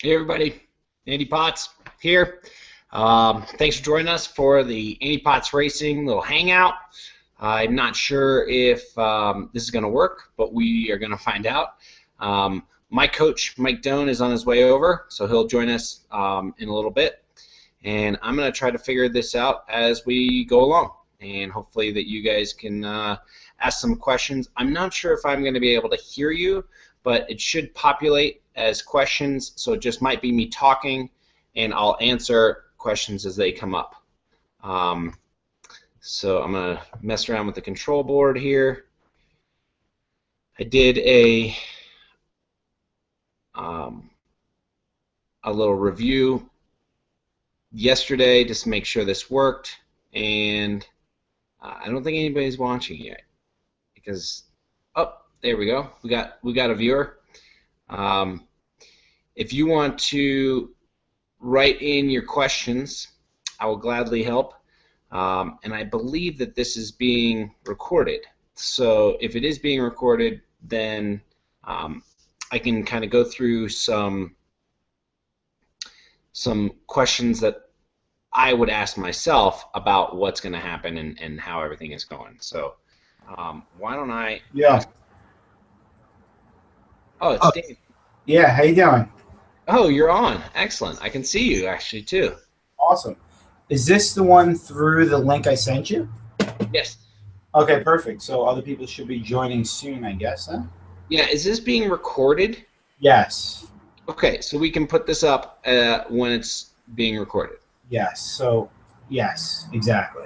Hey everybody, Andy Potts here. Thanks for joining us for the Andy Potts Racing little hangout. I'm not sure if this is going to work, but we are going to find out. My coach, Mike Doan, is on his way over, so he'll join us in a little bit. And I'm going to try to figure this out as we go along, and hopefully that you guys can ask some questions. I'm not sure if I'm going to be able to hear you, but it should populate as questions, so it just might be me talking, and I'll answer questions as they come up. So I'm going to mess around with the control board here. I did a little review yesterday just to make sure this worked, and I don't think anybody's watching yet because there we go. We got a viewer. If you want to write in your questions, I will gladly help. And I believe that this is being recorded. So if it is being recorded, then I can kind of go through some questions that I would ask myself about what's going to happen and how everything is going. So why don't I? Yeah. Oh, it's Dave. Yeah, how you doing? Oh, you're on. Excellent. I can see you actually too. Awesome. Is this the one through the link I sent you? Yes. Okay, perfect. So other people should be joining soon, I guess, huh? Yeah, is this being recorded? Yes. Okay, so we can put this up when it's being recorded. Yes. So, yes, exactly.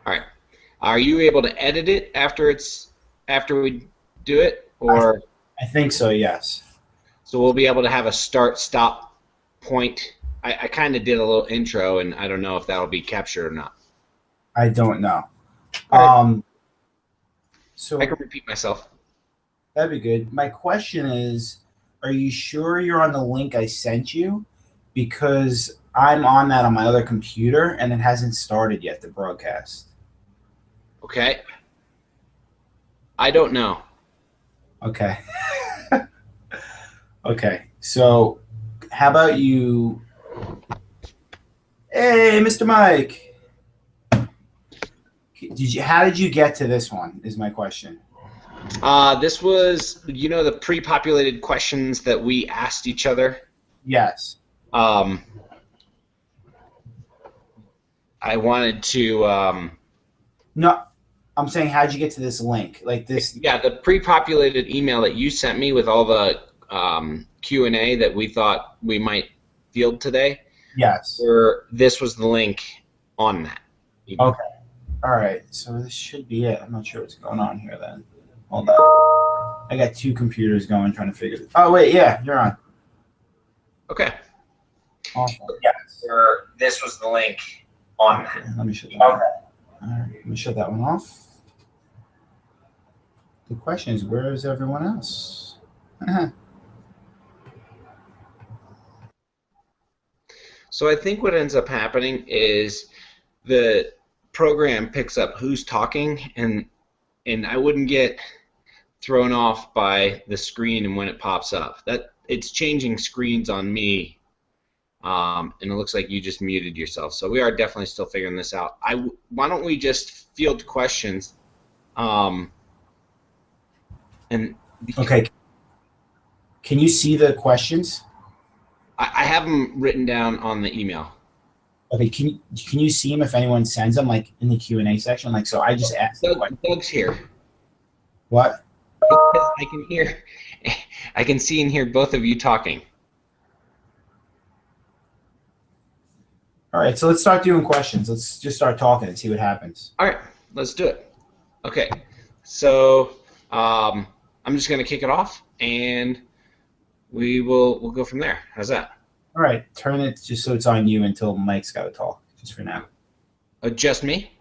All right. Are you able to edit it after we do it, or? I think so, yes. So we'll be able to have a start-stop point. I kind of did a little intro, and I don't know if that'll be captured or not. I don't know. Right. So I can repeat myself. that'd be good. My question is, are you sure you're on the link I sent you? Because I'm on that on my other computer, and it hasn't started yet, the broadcast. Okay. I don't know. Okay. Okay. So how about you? Hey, Mr. Mike. How did you get to this one is my question. This was, the pre-populated questions that we asked each other. Yes. I wanted to. No, I'm saying how'd you get to this link? Like this? Yeah, the pre-populated email that you sent me with all the Q&A that we thought we might field today. Yes. This was the link on that email. Okay. All right. So this should be it. I'm not sure what's going on here then. Hold on. I got two computers going trying to figure it. Oh wait, yeah, you're on. Okay. Awesome. Yes. This was the link on that. Let me shut that. Okay. All right. Let me shut that one off. The question is, where is everyone else? So I think what ends up happening is the program picks up who's talking, and I wouldn't get thrown off by the screen and when it pops up. That it's changing screens on me, and it looks like you just muted yourself. So we are definitely still figuring this out. Why don't we just field questions? Okay. Can you see the questions? I have them written down on the email. Okay. Can you see them if anyone sends them, like in the Q&A section? Like, so I just asked. Doug's here. What? I can hear. I can see and hear both of you talking. All right. So let's start doing questions. Let's just start talking and see what happens. All right. Let's do it. Okay. So I'm just going to kick it off, and we'll go from there. How's that? All right. Turn it just so it's on you until Mike's got to talk, just for now. Just me?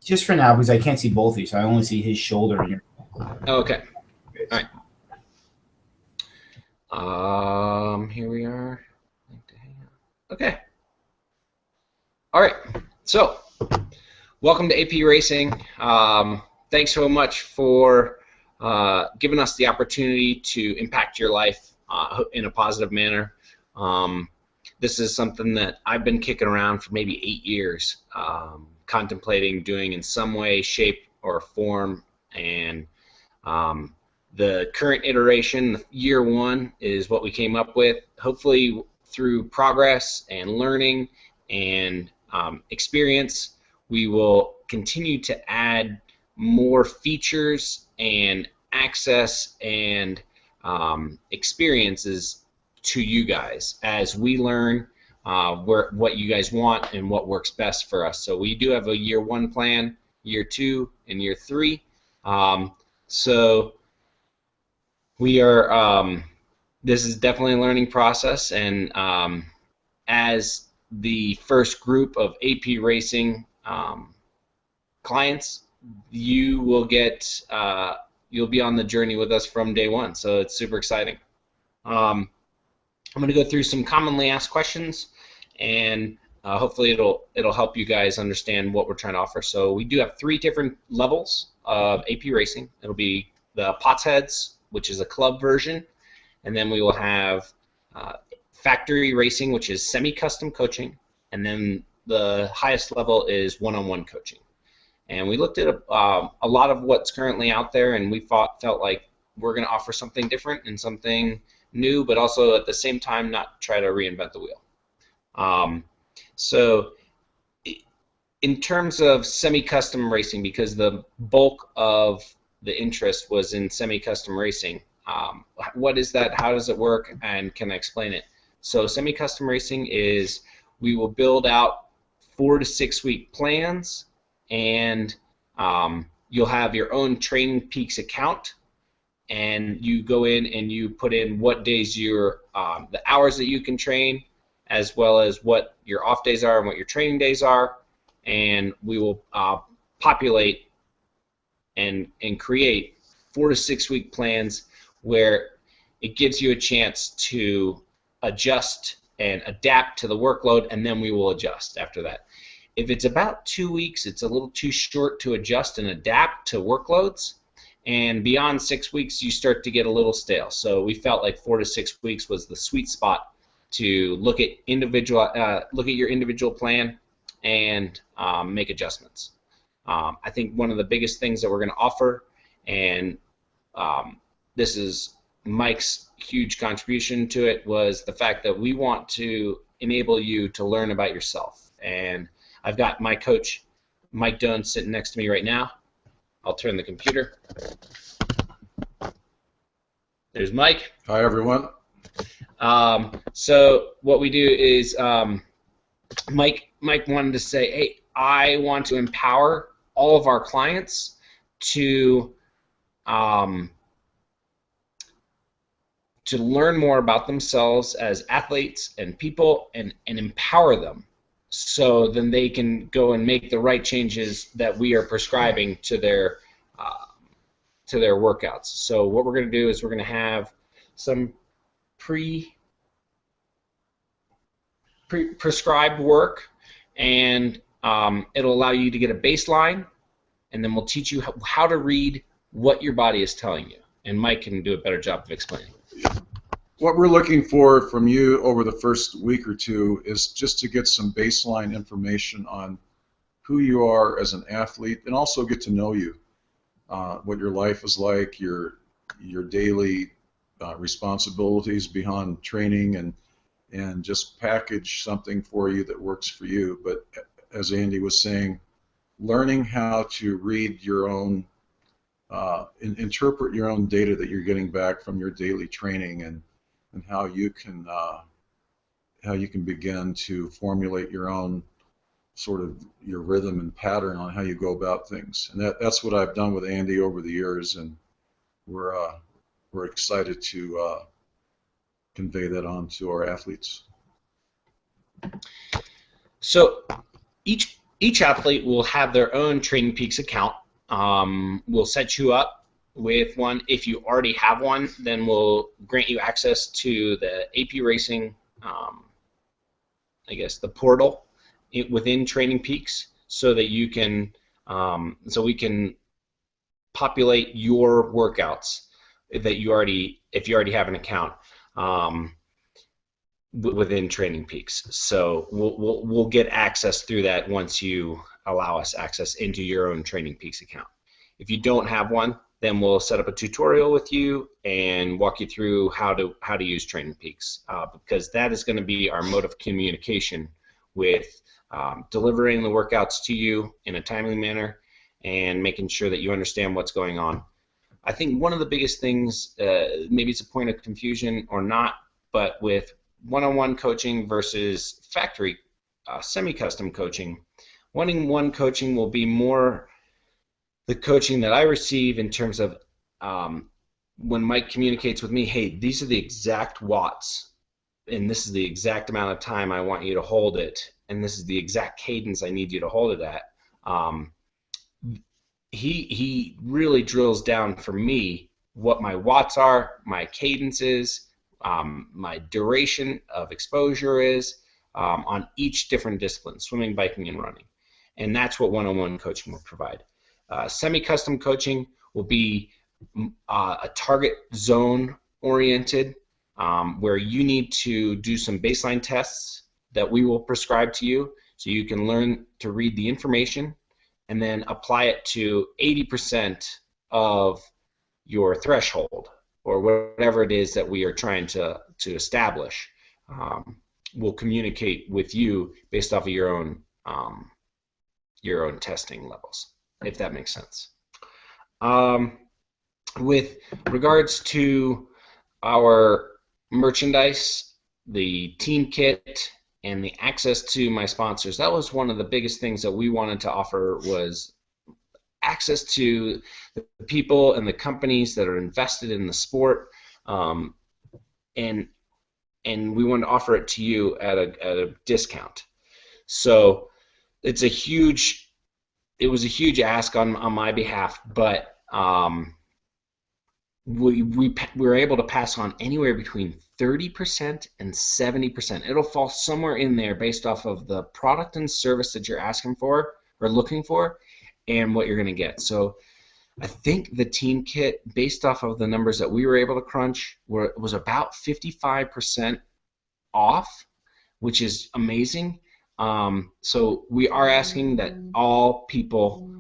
Just for now, because I can't see both of you, so I only see his shoulder and your. Okay. All right. Here we are. Okay. All right. So, welcome to AP Racing. Thanks so much for giving us the opportunity to impact your life in a positive manner. This is something that I've been kicking around for maybe 8 years, contemplating doing in some way, shape, or form. And the current iteration, year 1, is what we came up with. Hopefully, through progress and learning and experience, we will continue to add more features and access and experiences to you guys as we learn what you guys want and what works best for us. So we do have a year 1 plan, year 2, and year 3. So we are. This is definitely a learning process, and as the first group of AP Racing clients, you will get you'll be on the journey with us from day 1. So it's super exciting. I'm going to go through some commonly asked questions, and hopefully it'll help you guys understand what we're trying to offer. So we do have 3 different levels of AP Racing. It'll be the Pots Heads, which is a club version, and then we will have Factory Racing, which is semi-custom coaching, and then the highest level is one-on-one coaching. And we looked at a lot of what's currently out there, and we felt like we're going to offer something different and something new, but also at the same time not try to reinvent the wheel. So in terms of semi-custom racing, because the bulk of the interest was in semi-custom racing, what is that? How does it work? And can I explain it? So semi-custom racing is we will build out 4 to 6 week plans, and you'll have your own Training Peaks account, and you go in and you put in what days the hours that you can train, as well as what your off days are and what your training days are, and we will populate and create 4 to 6 week plans where it gives you a chance to adjust and adapt to the workload, and then we will adjust after that. If it's about 2 weeks, it's a little too short to adjust and adapt to workloads, and beyond 6 weeks, you start to get a little stale. So we felt like 4 to 6 weeks was the sweet spot to look at your individual plan and make adjustments. I think one of the biggest things that we're going to offer, and this is Mike's huge contribution to it, was the fact that we want to enable you to learn about yourself. And I've got my coach, Mike Doan, sitting next to me right now. I'll turn the computer. There's Mike. Hi, everyone. So what we do is Mike wanted to say, hey, I want to empower all of our clients to learn more about themselves as athletes and people, and empower them so then they can go and make the right changes that we are prescribing to their workouts. So what we're going to do is we're going to have some prescribed work, and it'll allow you to get a baseline, and then we'll teach you how to read what your body is telling you. And Mike can do a better job of explaining. What we're looking for from you over the first week or 2 is just to get some baseline information on who you are as an athlete, and also get to know you, what your life is like, your daily responsibilities beyond training, and just package something for you that works for you. But as Andy was saying, learning how to read your own, interpret your own data that you're getting back from your daily training, and how you can begin to formulate your own sort of your rhythm and pattern on how you go about things. And that's what I've done with Andy over the years, and we're excited to convey that on to our athletes. So each athlete will have their own Training Peaks account. We'll set you up with one. If you already have one, then we'll grant you access to the AP Racing, I guess, the portal within Training Peaks, so that you can, so we can populate your workouts that if you already have an account. within Training Peaks. So we'll get access through that once you allow us access into your own Training Peaks account. If you don't have one, then we'll set up a tutorial with you and walk you through how to use Training Peaks, because that is going to be our mode of communication with delivering the workouts to you in a timely manner and making sure that you understand what's going on. I think one of the biggest things, maybe it's a point of confusion or not, but with one-on-one coaching versus factory semi-custom coaching, one-on-one coaching will be more the coaching that I receive in terms of when Mike communicates with me, hey, these are the exact watts, and this is the exact amount of time I want you to hold it, and this is the exact cadence I need you to hold it at. He really drills down for me what my watts are, my cadence is, my duration of exposure is on each different discipline, swimming, biking, and running. And that's what one-on-one coaching will provide. Semi-custom coaching will be a target zone oriented, where you need to do some baseline tests that we will prescribe to you so you can learn to read the information and then apply it to 80% of your threshold or whatever it is that we are trying to establish. We'll communicate with you based off of your own testing levels, if that makes sense. With regards to our merchandise, the team kit, and the access to my sponsors, that was one of the biggest things that we wanted to offer, was access to the people and the companies that are invested in the sport, and we wanted to offer it to you at a discount. So it was a huge ask on my behalf, but we were able to pass on anywhere between 30% and 70%. It'll fall somewhere in there based off of the product and service that you're asking for or looking for and what you're going to get. So I think the team kit, based off of the numbers that we were able to crunch, was about 55% off, which is amazing. So we are asking that all people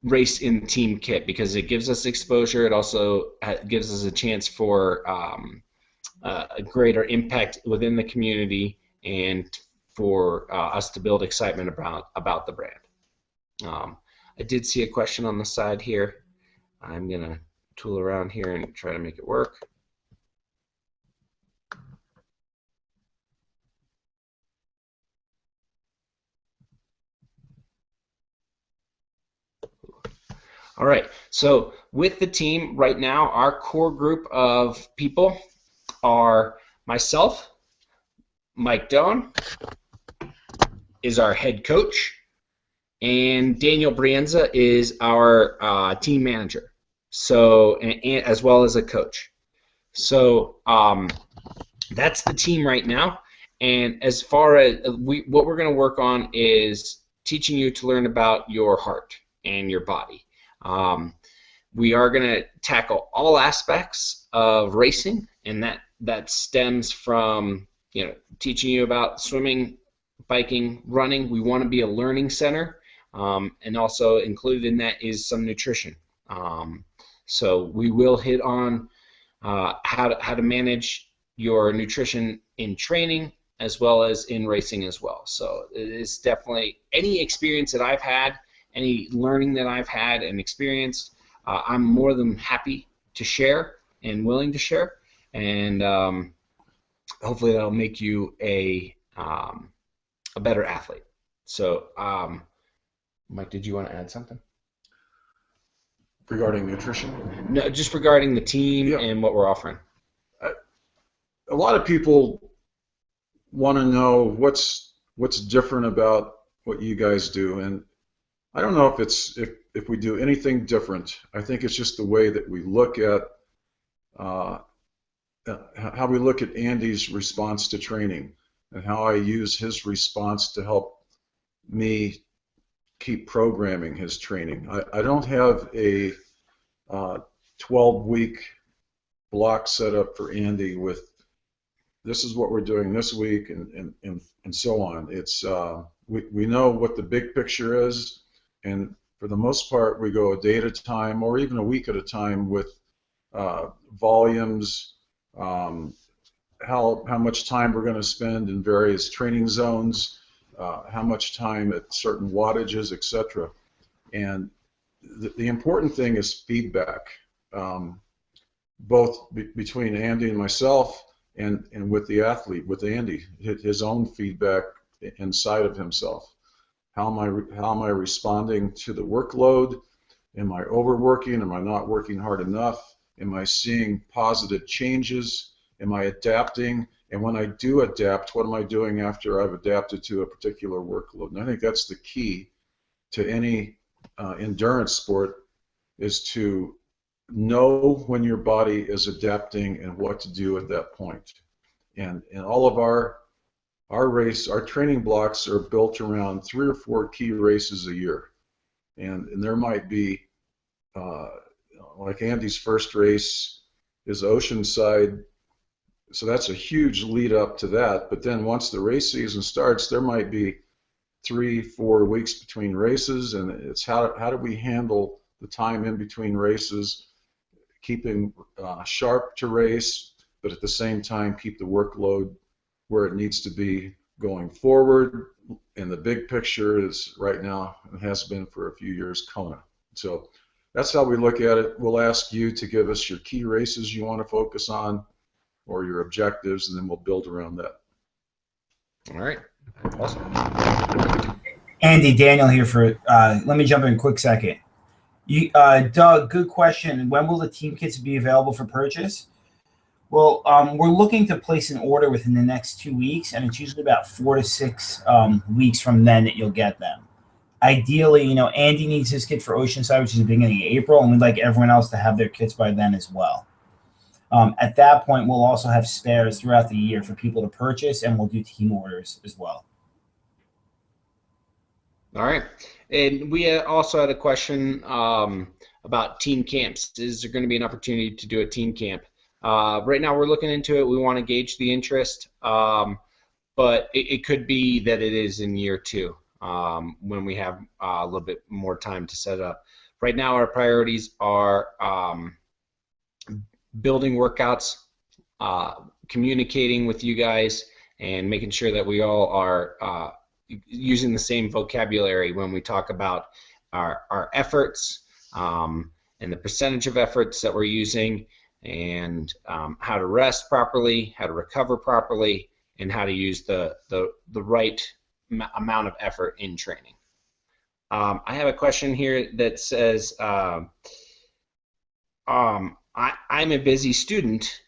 race in team kit, because it gives us exposure. It also gives us a chance for a greater impact within the community and for us to build excitement about the brand. I did see a question on the side here. I'm going to tool around here and try to make it work. All right, so with the team right now, our core group of people are myself, Mike Doan is our head coach, and Daniel Brienza is our team manager, so and as well as a coach. So that's the team right now. And as far as what we're going to work on is teaching you to learn about your heart and your body. We are going to tackle all aspects of racing, and that stems from teaching you about swimming, biking, running. We want to be a learning center, and also included in that is some nutrition. So we will hit on how to manage your nutrition in training as well as in racing as well. So it is definitely any experience that I've had, any learning that I've had and experienced, I'm more than happy to share and willing to share, and hopefully that'll make you a better athlete. So, Mike, did you want to add something? Regarding nutrition? No, just regarding the team and what we're offering. A lot of people want to know what's different about what you guys do, and I don't know if we do anything different. I think it's just the way that we look at how we look at Andy's response to training and how I use his response to help me keep programming his training. I don't have a 12-week block set up for Andy with this is what we're doing this week and so on. It's we know what the big picture is, and for the most part we go a day at a time or even a week at a time with volumes, how much time we're going to spend in various training zones, how much time at certain wattages, etc. And the important thing is feedback, both between Andy and myself, and with the athlete, with Andy, his own feedback inside of himself. How am I responding to the workload? Am I overworking? Am I not working hard enough? Am I seeing positive changes? Am I adapting? And when I do adapt, what am I doing after I've adapted to a particular workload? And I think that's the key to any endurance sport, is to know when your body is adapting and what to do at that point. And all of our training blocks are built around 3 or 4 key races a year. And there might be, like Andy's first race is Oceanside, so that's a huge lead up to that. But then once the race season starts, there might be 3-4 weeks between races, and it's how do we handle the time in between races, keeping sharp to race, but at the same time keep the workload where it needs to be going forward. And the big picture is right now, and has been for a few years, Kona. So that's how we look at it. We'll ask you to give us your key races you want to focus on, or your objectives, and then we'll build around that. All right. Awesome. Andy, Daniel here for, let me jump in a quick second. Doug, good question. When will the team kits be available for purchase? Well, we're looking to place an order within the next 2 weeks, and it's usually about 4 to 6 weeks from then that you'll get them. Ideally, Andy needs his kit for Oceanside, which is the beginning of April, and we'd like everyone else to have their kits by then as well. At that point, we'll also have spares throughout the year for people to purchase, and we'll do team orders as well. All right. And we also had a question about team camps. Is there going to be an opportunity to do a team camp? Right now we're looking into it. We want to gauge the interest, but it could be that it is in year 2 when we have a little bit more time to set up. Right now our priorities are building workouts, communicating with you guys, and making sure that we all are using the same vocabulary when we talk about our efforts and the percentage of efforts that we're using, and how to rest properly, how to recover properly, and how to use the right amount of effort in training. I have a question here that says, I'm a busy student.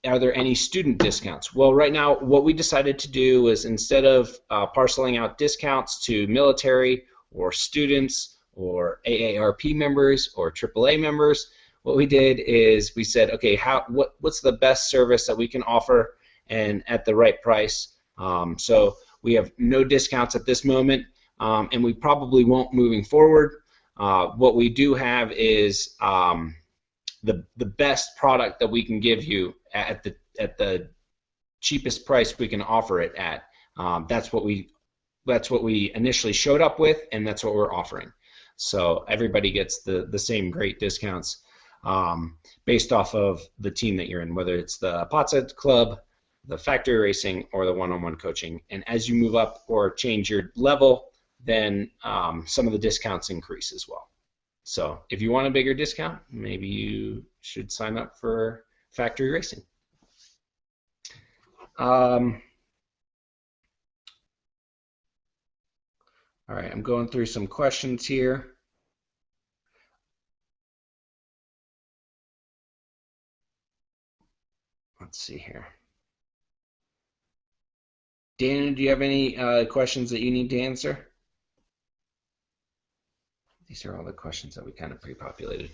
Are there any student discounts? Well, right now what we decided to do is, instead of parceling out discounts to military or students or AARP members or AAA members, what we did is we said, okay, what's the best service that we can offer and at the right price? So we have no discounts at this moment, and we probably won't moving forward. What we do have is the best product that we can give you at the cheapest price we can offer it at. That's what we initially showed up with, and that's what we're offering. So everybody gets the same great discounts based off of the team that you're in, whether it's the Potset Club, the factory racing, or the one-on-one coaching. And as you move up or change your level, then some of the discounts increase as well. So if you want a bigger discount, maybe you should sign up for factory racing. All right, I'm going through some questions here. Let's see here. Dan, do you have any questions that you need to answer? These are all the questions that we kind of pre-populated.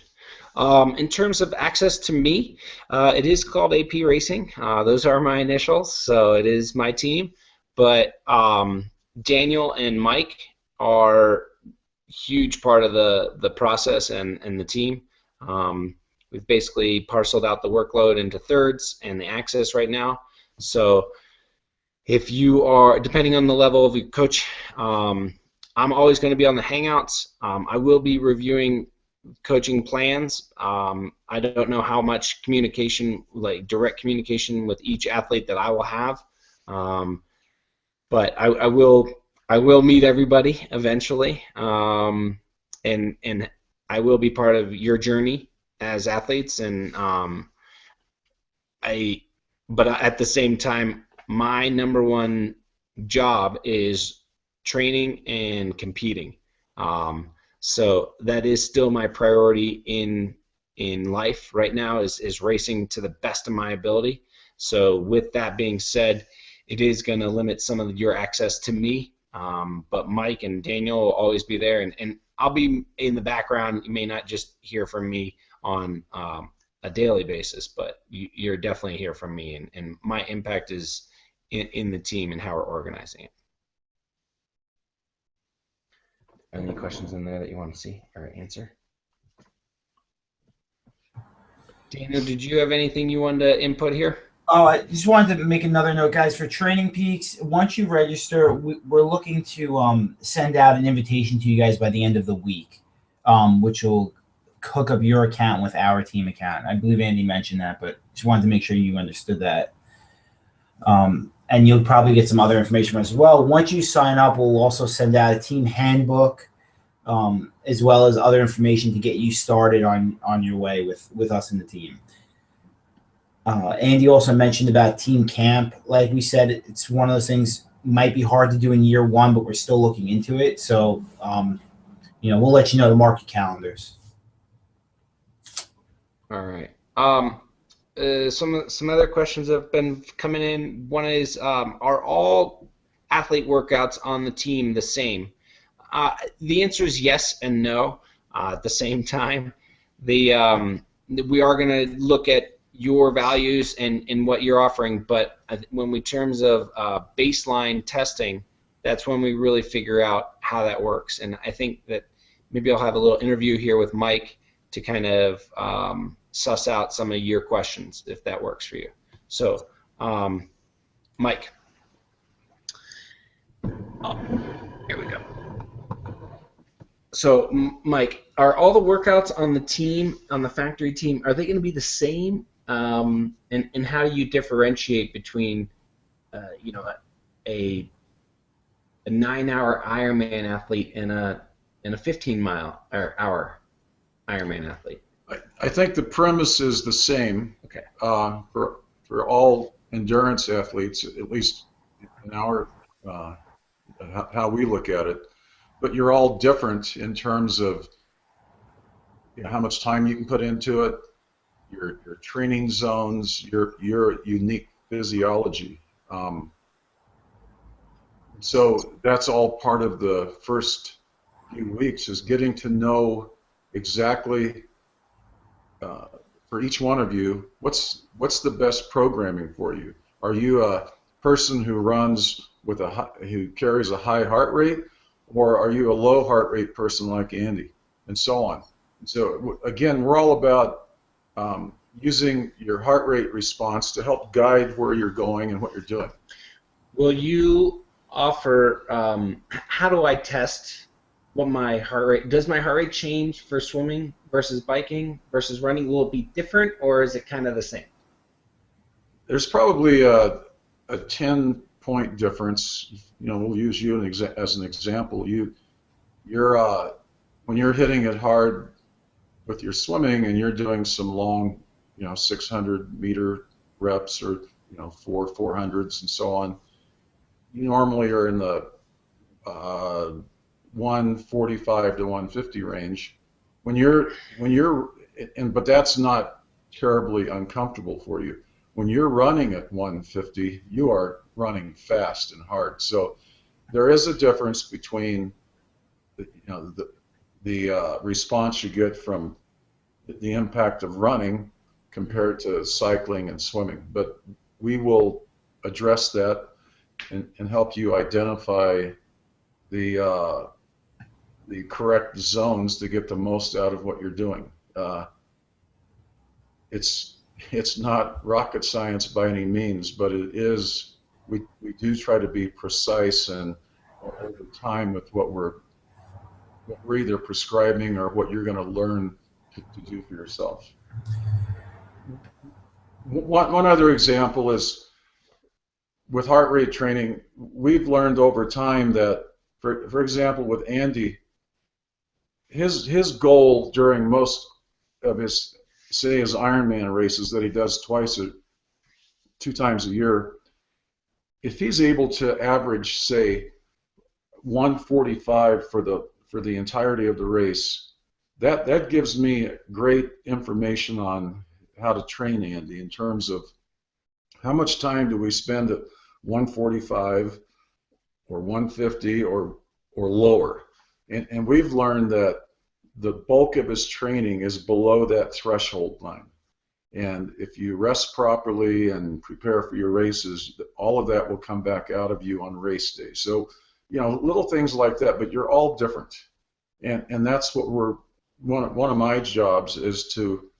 In terms of access to me, it is called AP Racing. Those are my initials, so it is my team. But Daniel and Mike are a huge part of the process and the team. we've basically parceled out the workload into thirds and the access right now. So if you are, depending on the level of your coach, I'm always going to be on the Hangouts. I will be reviewing coaching plans. I don't know how much communication, like direct communication with each athlete that I will have, but I will meet everybody eventually, and I will be part of your journey as athletes, and but at the same time, my number one job is training and competing. So that is still my priority in life right now, is racing to the best of my ability. So with that being said, it is going to limit some of your access to me, but Mike and Daniel will always be there, and I'll be in the background. You may not just hear from me on a daily basis, but you're definitely hear from me, and my impact is in the team and how we're organizing it. Any questions in there that you want to see or answer? Daniel, did you have anything you wanted to input here? Oh, I just wanted to make another note, guys. For Training Peaks, once you register, we're looking to send out an invitation to you guys by the end of the week, which will hook up your account with our team account. I believe Andy mentioned that, but just wanted to make sure you understood that. And you'll probably get some other information as well. Once you sign up, we'll also send out a team handbook, as well as other information to get you started on your way with us in the team. Andy also mentioned about team camp. Like we said, it's one of those things might be hard to do in year one, but we're still looking into it. So, we'll let you know to mark your calendars. All right. Some other questions have been coming in. One is, are all athlete workouts on the team the same? The answer is yes and no at the same time. We are going to look at your values and what you're offering, but when we terms of baseline testing, that's when we really figure out how that works. And I think that maybe I'll have a little interview here with Mike to kind of suss out some of your questions, if that works for you. So, Mike. Oh, here we go. So, Mike, are all the workouts on the team, on the factory team, are they going to be the same? And how do you differentiate between, a 9-hour Ironman athlete and a 15-hour Ironman athlete? I think the premise is the same. Okay. For all endurance athletes, at least in our how we look at it. But you're all different in terms of how much time you can put into it, your training zones, your unique physiology. So that's all part of the first few weeks, is getting to know exactly for each one of you what's the best programming for you. Are you a person who runs with who carries a high heart rate, or are you a low heart rate person like Andy, and so on? And so again, we're all about using your heart rate response to help guide where you're going and what you're doing. Will you offer, how do I test what my heart rate, does my heart rate change for swimming versus biking versus running? Will it be different, or is it kind of the same? There's probably a 10-point difference. We'll use you as an example. You're when you're hitting it hard with your swimming and you're doing some long, 600-meter reps, or 400s and so on, you normally are in the 145 to 150 range. But that's not terribly uncomfortable for you. When you're running at 150, you are running fast and hard. So there is a difference between the response you get from the impact of running compared to cycling and swimming. But we will address that and help you identify the correct zones to get the most out of what you're doing. it's not rocket science by any means, but it is. We do try to be precise and over time with what we're either prescribing or what you're going to learn to do for yourself. One other example is with heart rate training. We've learned over time that, for example, with Andy, his goal during most of his, say, his Ironman races that he does two times a year, if he's able to average, say, 145 for the entirety of the race, that gives me great information on how to train Andy in terms of how much time do we spend at 145 or 150 or lower. And we've learned that the bulk of his training is below that threshold line. And if you rest properly and prepare for your races, all of that will come back out of you on race day. So, little things like that, but you're all different. And that's what one of my jobs is to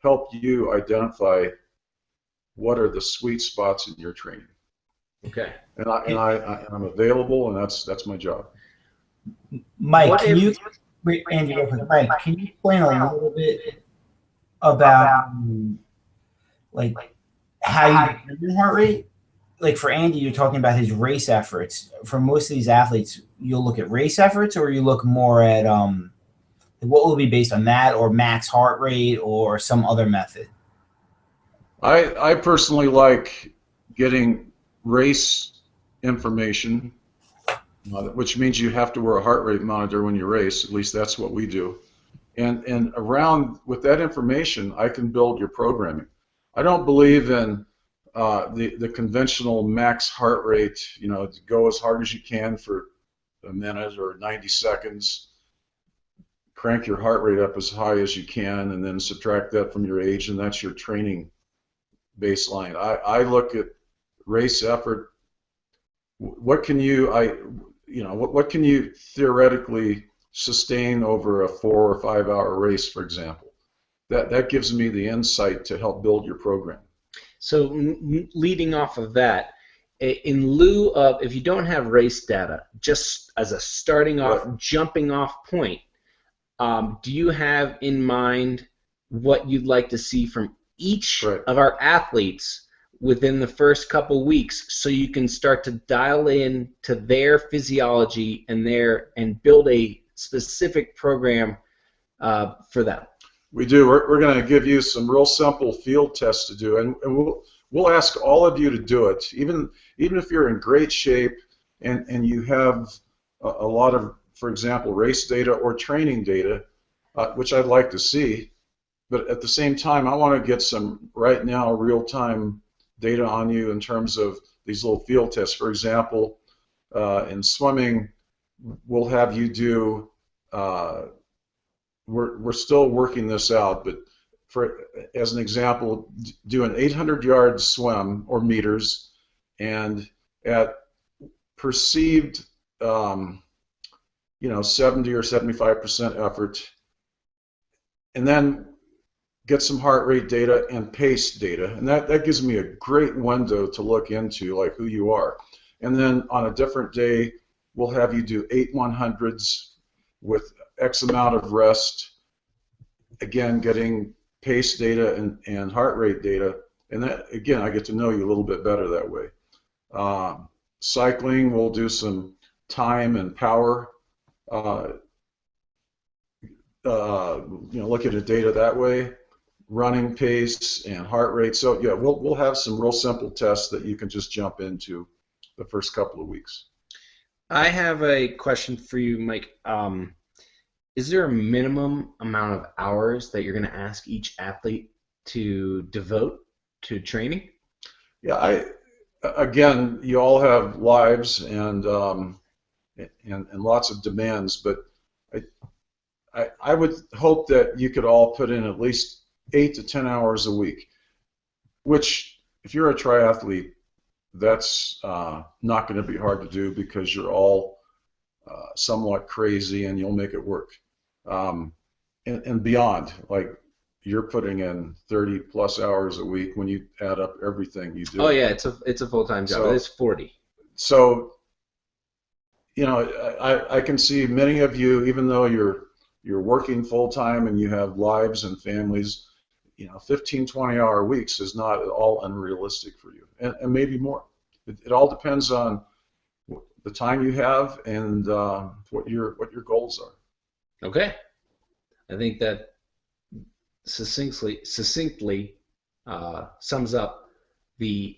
help you identify what are the sweet spots in your training. Okay. And I'm available, and that's my job. Mike, wait, Andy, real quick. Mike, can you explain a little bit about like how you determine heart rate? Like for Andy, you're talking about his race efforts. For most of these athletes, you'll look at race efforts, or you look more at what will be based on that, or max heart rate, or some other method. I personally like getting race information, which means you have to wear a heart rate monitor when you race. At least that's what we do. And around with that information, I can build your programming. I don't believe in the conventional max heart rate. To go as hard as you can for a minute or 90 seconds. Crank your heart rate up as high as you can, and then subtract that from your age, and that's your training baseline. I look at race effort. What can you what can you theoretically sustain over a 4 or 5 hour race, for example? That gives me the insight to help build your program. So leading off of that, in lieu of, if you don't have race data, just as a starting off, Right. jumping off point, do you have in mind what you'd like to see from each Right. of our athletes within the first couple weeks, so you can start to dial in to their physiology and build a specific program for them? We do. We're going to give you some real simple field tests to do, and we'll ask all of you to do it, even if you're in great shape and you have a lot of, for example, race data or training data, which I'd like to see. But at the same time, I want to get some right now real-time data on you in terms of these little field tests. For example, in swimming, we'll have you do. We're still working this out, but as an example, do an 800-yard swim or meters, and at perceived 70 or 75% effort, and then get some heart rate data and pace data, and that gives me a great window to look into, like, who you are. And then on a different day, we'll have you do 8 100s with X amount of rest, again getting pace data and heart rate data, and that, again, I get to know you a little bit better that way. Cycling, we'll do some time and power, look at the data that way, running pace and heart rate. So yeah, we'll have some real simple tests that you can just jump into the first couple of weeks. I have a question for you, Mike. Is there a minimum amount of hours that you're going to ask each athlete to devote to training? Yeah, again, you all have lives and lots of demands, but I would hope that you could all put in at least 8 to 10 hours a week, which, if you're a triathlete, that's not going to be hard to do because you're all somewhat crazy and you'll make it work. And beyond, like, you're putting in 30 plus hours a week when you add up everything you do. Oh yeah, it's a full-time job. So- It's 40. So, you know, I can see many of you, even though you're working full time and you have lives and families, you know, 15, 20-hour weeks is not at all unrealistic for you, and maybe more. It all depends on the time you have and what your goals are. Okay. I think that succinctly sums up the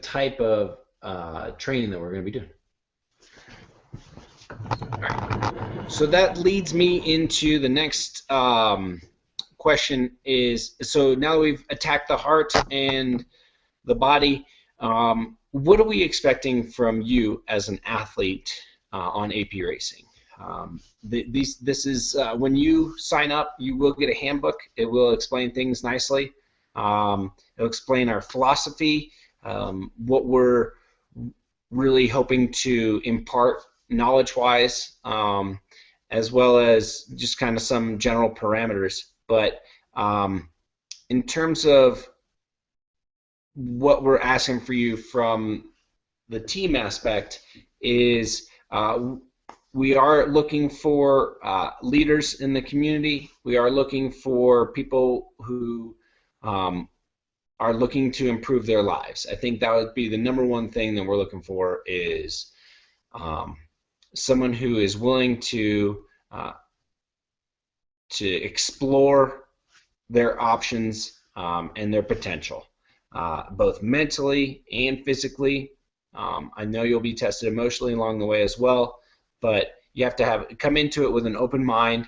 type of training that we're going to be doing. All right. So that leads me into the next question is, so now that we've attacked the heart and the body, what are we expecting from you as an athlete on AP Racing? This is when you sign up, you will get a handbook. It will explain things nicely. It'll explain our philosophy, what we're really hoping to impart knowledge-wise, as well as just kind of some general parameters. But in terms of what we're asking for you from the team aspect is we are looking for leaders in the community. We are looking for people who are looking to improve their lives. I think that would be the number one thing that we're looking for is someone who is willing to explore their options and their potential, both mentally and physically. I know you'll be tested emotionally along the way as well, but you have to come into it with an open mind,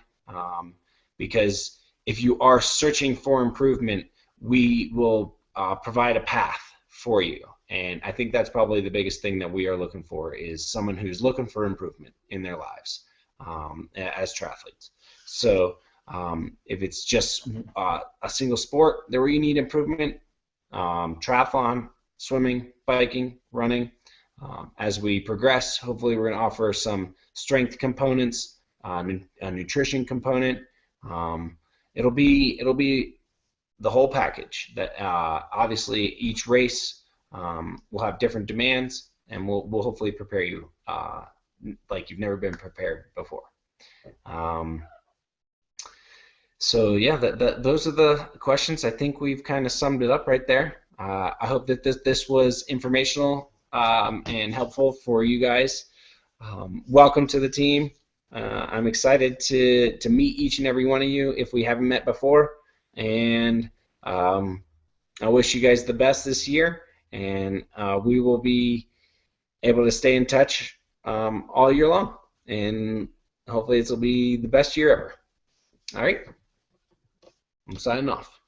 because if you are searching for improvement, we will provide a path for you. And I think that's probably the biggest thing that we are looking for is someone who's looking for improvement in their lives as triathletes. So if it's just a single sport where you need improvement, triathlon, swimming, biking, running. As we progress, hopefully we're going to offer some strength components, a nutrition component. It'll be the whole package. That obviously each race will have different demands, and we'll hopefully prepare you like you've never been prepared before. So yeah, those are the questions. I think we've kind of summed it up right there. I hope that this was informational and helpful for you guys. Welcome to the team. I'm excited to meet each and every one of you if we haven't met before, and I wish you guys the best this year, and we will be able to stay in touch all year long, and hopefully this will be the best year ever. All right, I'm signing off.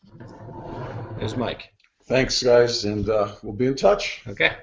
There's Mike. Thanks, guys, and we'll be in touch. Okay.